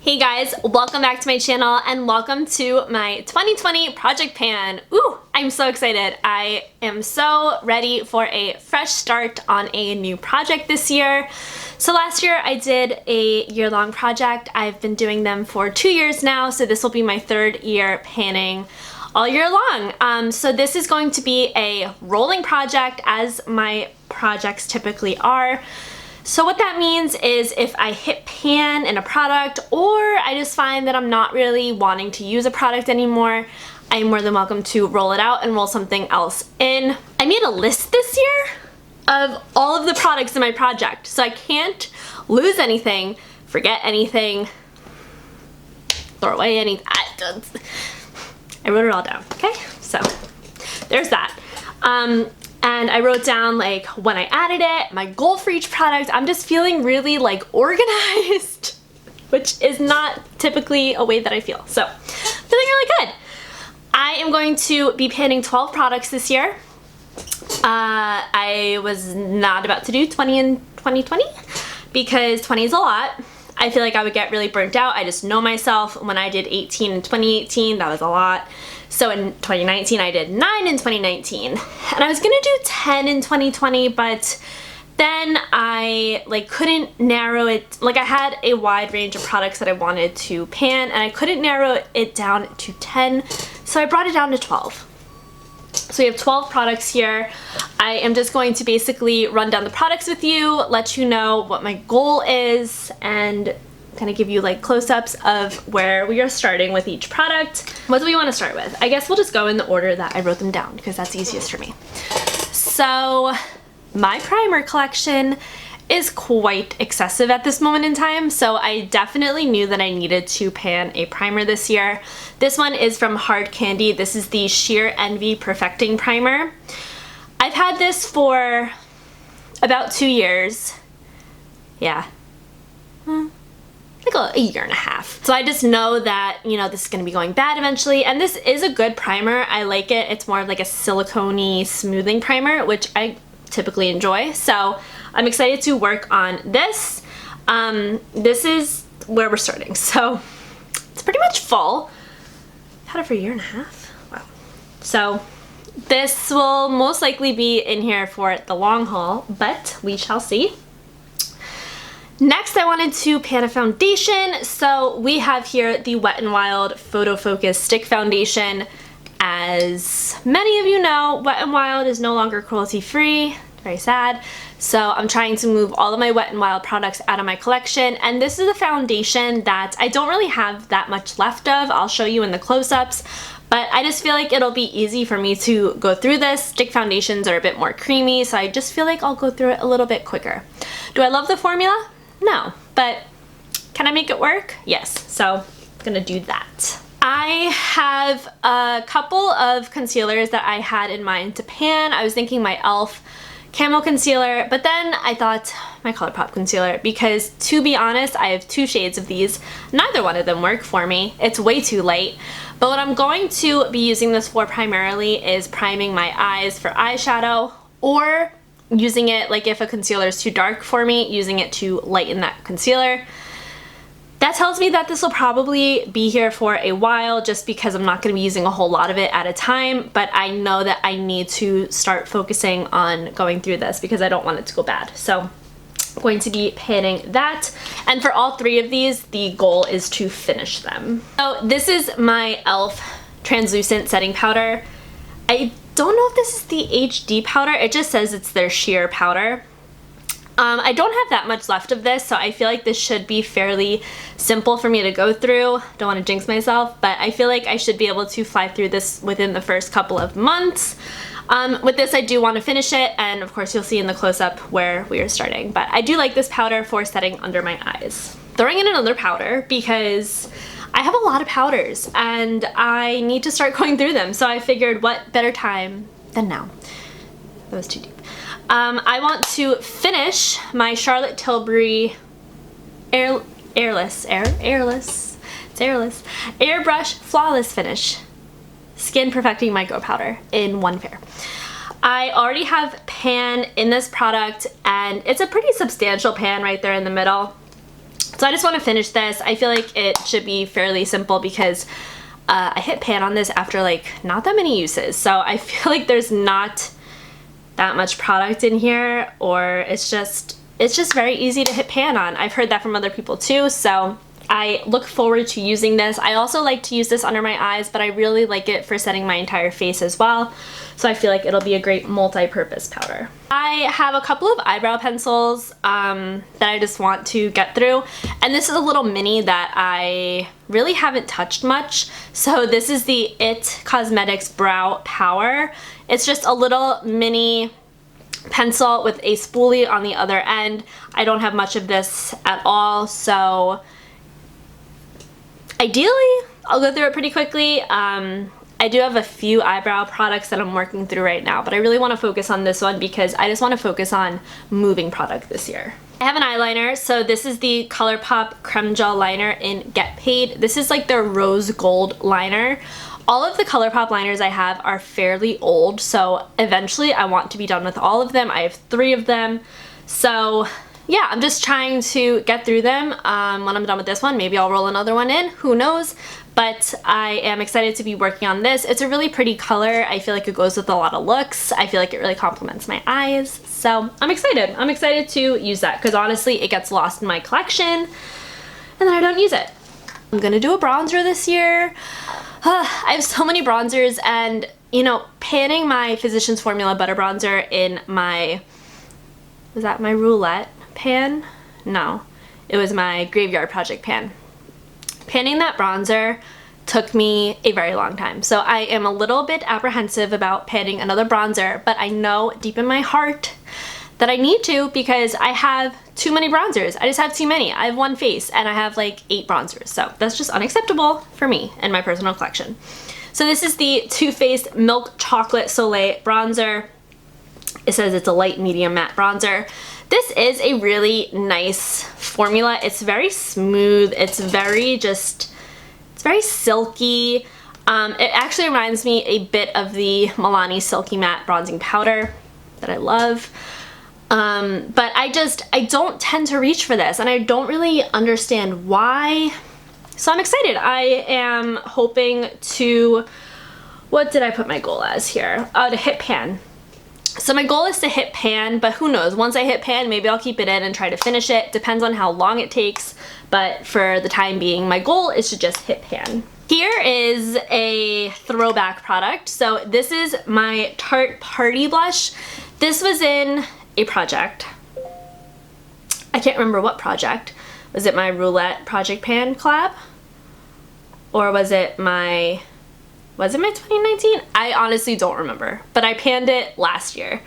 Hey guys, welcome back to my channel and welcome to my 2020 project pan. Ooh, I'm so excited. I am so ready for a fresh start on a new project this year. So last year I did a year-long project. I've been doing them for 2 years now, so this will be my third year panning all year long. So this is going to be a rolling project as my projects typically are. So what that means is if I hit pan in a product or I just find that I'm not really wanting to use a product anymore, I'm more than welcome to roll it out and roll something else in. I made a list this year of all of the products in my project, so I can't lose anything, forget anything, throw away anything. I wrote it all down, okay? So there's that. And I wrote down like when I added it, my goal for each product. I'm just feeling really like organized, which is not typically a way that I feel. So feeling really good. I am going to be panning 12 products this year. I was not about to do 20 in 2020 because 20 is a lot. I feel like I would get really burnt out. I just know myself. When I did 18 in 2018, that was a lot. So in 2019, I did 9 in 2019. And I was gonna do 10 in 2020, but then I couldn't narrow it. Like I had a wide range of products that I wanted to pan and I couldn't narrow it down to 10. So I brought it down to 12. So we have 12 products here. I am just going to basically run down the products with you, let you know what my goal is, and kind of give you like close-ups of where we are starting with each product. What do we want to start with? I guess we'll just go in the order that I wrote them down because that's easiest for me. So my primer collection is quite excessive at this moment in time, so I definitely knew that I needed to pan a primer this year. This one is from Hard Candy. This is the Sheer Envy Perfecting Primer. I've had this for about 2 years. Yeah. Like a year and a half. So I just know that, you know, this is going to be going bad eventually, and this is a good primer. I like it. It's more of like a silicone-y smoothing primer, which I typically enjoy. So I'm excited to work on this. This is where we're starting. So it's pretty much full. I've had it for a year and a half. Wow. So this will most likely be in here for the long haul, but we shall see. Next, I wanted to pan a foundation. So we have here the Wet n Wild Photo Focus Stick Foundation. As many of you know, Wet n Wild is no longer cruelty-free. Very sad. So I'm trying to move all of my Wet n Wild products out of my collection, and this is a foundation that I don't really have that much left of. I'll show you in the close-ups, but I just feel like it'll be easy for me to go through this. Stick foundations are a bit more creamy, so I just feel like I'll go through it a little bit quicker. Do I love the formula? No, but can I make it work? Yes, so I'm gonna do that. I have a couple of concealers that I had in mind to pan. I was thinking my e.l.f. Camo Concealer, but then I thought my ColourPop concealer, because to be honest, I have 2 shades of these. Neither one of them work for me. It's way too light. But what I'm going to be using this for primarily is priming my eyes for eyeshadow, or using it, like if a concealer is too dark for me, using it to lighten that concealer. That tells me that this will probably be here for a while just because I'm not going to be using a whole lot of it at a time, but I know that I need to start focusing on going through this because I don't want it to go bad. So I'm going to be panning that, and for all 3 of these, the goal is to finish them. So this is my e.l.f. Translucent Setting Powder. I don't know if this is the HD powder. It just says it's their sheer powder. I don't have that much left of this, so I feel like this should be fairly simple for me to go through. Don't want to jinx myself, but I feel like I should be able to fly through this within the first couple of months. With this, I do want to finish it, and of course you'll see in the close-up where we are starting, but I do like this powder for setting under my eyes. Throwing in another powder because I have a lot of powders and I need to start going through them, so I figured what better time than now. That was too deep. I want to finish my Charlotte Tilbury Airbrush Flawless Finish Skin Perfecting Micro Powder in 1 pair. I already have pan in this product, and it's a pretty substantial pan right there in the middle. So I just want to finish this. I feel like it should be fairly simple because I hit pan on this after like not that many uses. So I feel like there's not that much product in here, or it's just very easy to hit pan on. I've heard that from other people too, so I look forward to using this. I also like to use this under my eyes, but I really like it for setting my entire face as well. So I feel like it'll be a great multi-purpose powder. I have a couple of eyebrow pencils that I just want to get through. And this is a little mini that I really haven't touched much. So this is the It Cosmetics Brow Power. It's just a little mini pencil with a spoolie on the other end. I don't have much of this at all, so ideally, I'll go through it pretty quickly. I do have a few eyebrow products that I'm working through right now, but I really want to focus on this one because I just want to focus on moving product this year. I have an eyeliner, so this is the ColourPop Creme Gel Liner in Get Paid. This is like their rose gold liner. All of the ColourPop liners I have are fairly old, so eventually I want to be done with all of them. I have 3 of them, so yeah, I'm just trying to get through them. When I'm done with this one, maybe I'll roll another one in, who knows? But I am excited to be working on this. It's a really pretty color. I feel like it goes with a lot of looks. I feel like it really complements my eyes. So I'm excited. I'm excited to use that because honestly, it gets lost in my collection and then I don't use it. I'm gonna do a bronzer this year. I have so many bronzers, and you know, panning my Physicians Formula Butter Bronzer in my, was that my roulette pan? No, it was my Graveyard Project pan. Panning that bronzer took me a very long time. So I am a little bit apprehensive about panning another bronzer, but I know deep in my heart that I need to because I have too many bronzers. I just have too many. I have one face and I have like 8 bronzers. So that's just unacceptable for me and my personal collection. So this is the Too Faced Milk Chocolate Soleil Bronzer. It says it's a light medium matte bronzer. This is a really nice formula. It's very smooth. It's very silky. It actually reminds me a bit of the Milani Silky Matte Bronzing Powder that I love. But I don't tend to reach for this, and I don't really understand why. So I'm excited. I am hoping to, what did I put my goal as here? To hit pan. So my goal is to hit pan, but who knows? Once I hit pan, maybe I'll keep it in and try to finish it. Depends on how long it takes, but for the time being, my goal is to just hit pan. Here is a throwback product. So this is my Tarte Party Blush. This was in a project. I can't remember what project. Was it my Roulette Project Pan collab? Or was it my 2019? I honestly don't remember, but I panned it last year.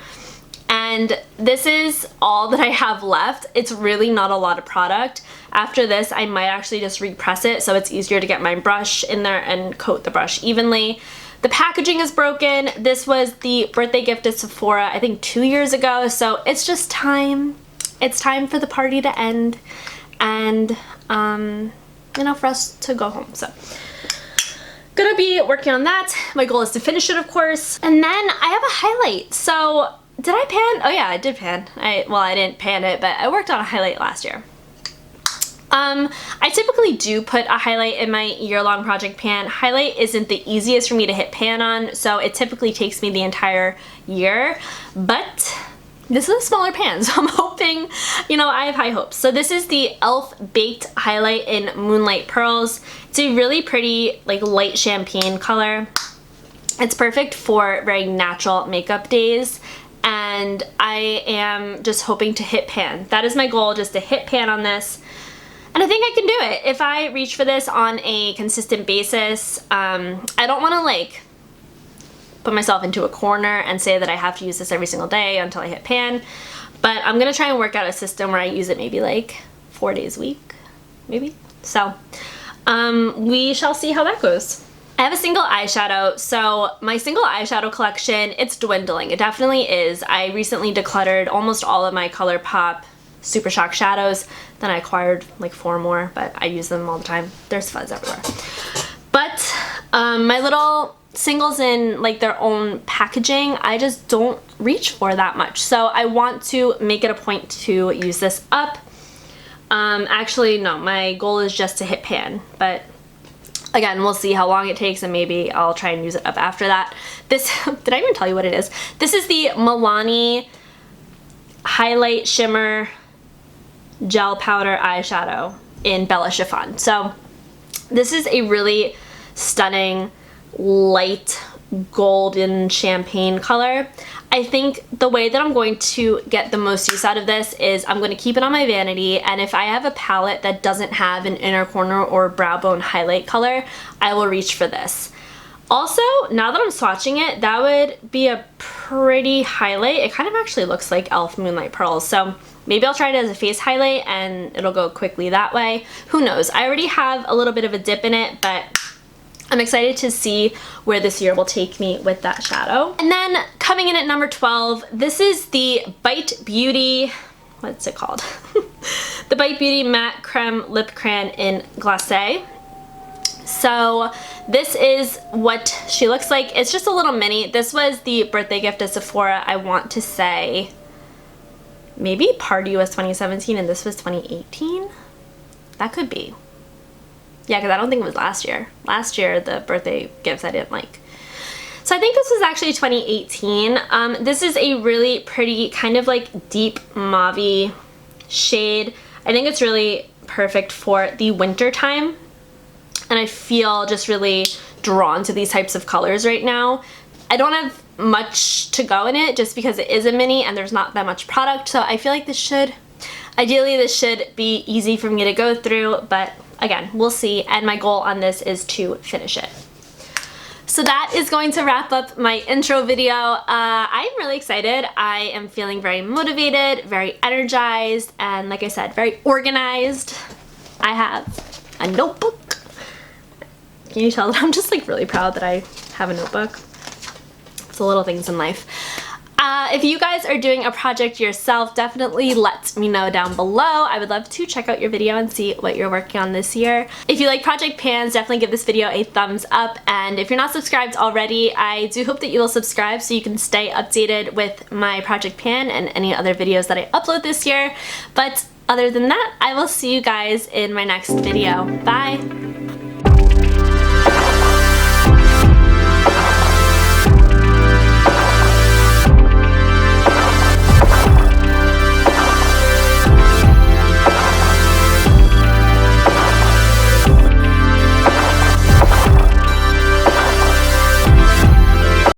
And this is all that I have left. It's really not a lot of product. After this, I might actually just repress it so it's easier to get my brush in there and coat the brush evenly. The packaging is broken. This was the birthday gift at Sephora, I think 2 years ago, so it's just time. It's time for the party to end and, you know, for us to go home, so. Gonna be working on that. My goal is to finish it, of course. And then I have a highlight. So did I pan? Oh yeah, I did pan. Well, I didn't pan it, but I worked on a highlight last year. I typically do put a highlight in my year-long project pan. Highlight isn't the easiest for me to hit pan on, so it typically takes me the entire year, but this is a smaller pan, so I'm hoping, you know, I have high hopes. So this is the e.l.f. Baked Highlight in Moonlight Pearls. It's a really pretty, like, light champagne color. It's perfect for very natural makeup days, and I am just hoping to hit pan. That is my goal, just to hit pan on this. And I think I can do it if I reach for this on a consistent basis. I don't want to like put myself into a corner and say that I have to use this every single day until I hit pan, but I'm gonna try and work out a system where I use it maybe like 4 days a week, maybe. So we shall see how that goes. I have a single eyeshadow. So my single eyeshadow collection, it's dwindling. It definitely is. I recently decluttered almost all of my ColourPop Super Shock shadows. Then I acquired like 4 more, but I use them all the time. There's fuzz everywhere. But my little singles in like their own packaging, I just don't reach for that much. So I want to make it a point to use this up. Actually, no, my goal is just to hit pan, but again, we'll see how long it takes and maybe I'll try and use it up after that. This, did I even tell you what it is? This is the Milani Highlight Shimmer Gel Powder Eyeshadow in Bella Chiffon. So this is a really stunning light golden champagne color. I think the way that I'm going to get the most use out of this is I'm going to keep it on my vanity, and if I have a palette that doesn't have an inner corner or brow bone highlight color, I will reach for this. Also, now that I'm swatching it, that would be a pretty highlight. It kind of actually looks like e.l.f. Moonlight Pearls, so maybe I'll try it as a face highlight and it'll go quickly that way. Who knows? I already have a little bit of a dip in it, but I'm excited to see where this year will take me with that shadow. And then coming in at number 12, this is the Bite Beauty, what's it called? The Bite Beauty Matte Creme Lip Crayon in Glacé. So this is what she looks like. It's just a little mini. This was the birthday gift at Sephora. I want to say maybe Party was 2017 and this was 2018. That could be. Yeah, because I don't think it was last year. Last year, the birthday gifts I didn't like. So I think this was actually 2018. This is a really pretty kind of like deep mauve-y shade. I think it's really perfect for the winter time. And I feel just really drawn to these types of colors right now. I don't have much to go in it just because it is a mini and there's not that much product. So I feel like this should, ideally this should be easy for me to go through, but again, we'll see, and my goal on this is to finish it. So that is going to wrap up my intro video. I'm really excited. I am feeling very motivated, very energized, and like I said, very organized. I have a notebook. Can you tell that I'm just like really proud that I have a notebook? It's the little things in life. If you guys are doing a project yourself, definitely let me know down below. I would love to check out your video and see what you're working on this year. If you like project pans, definitely give this video a thumbs up. And if you're not subscribed already, I do hope that you will subscribe so you can stay updated with my project pan and any other videos that I upload this year. But other than that, I will see you guys in my next video. Bye!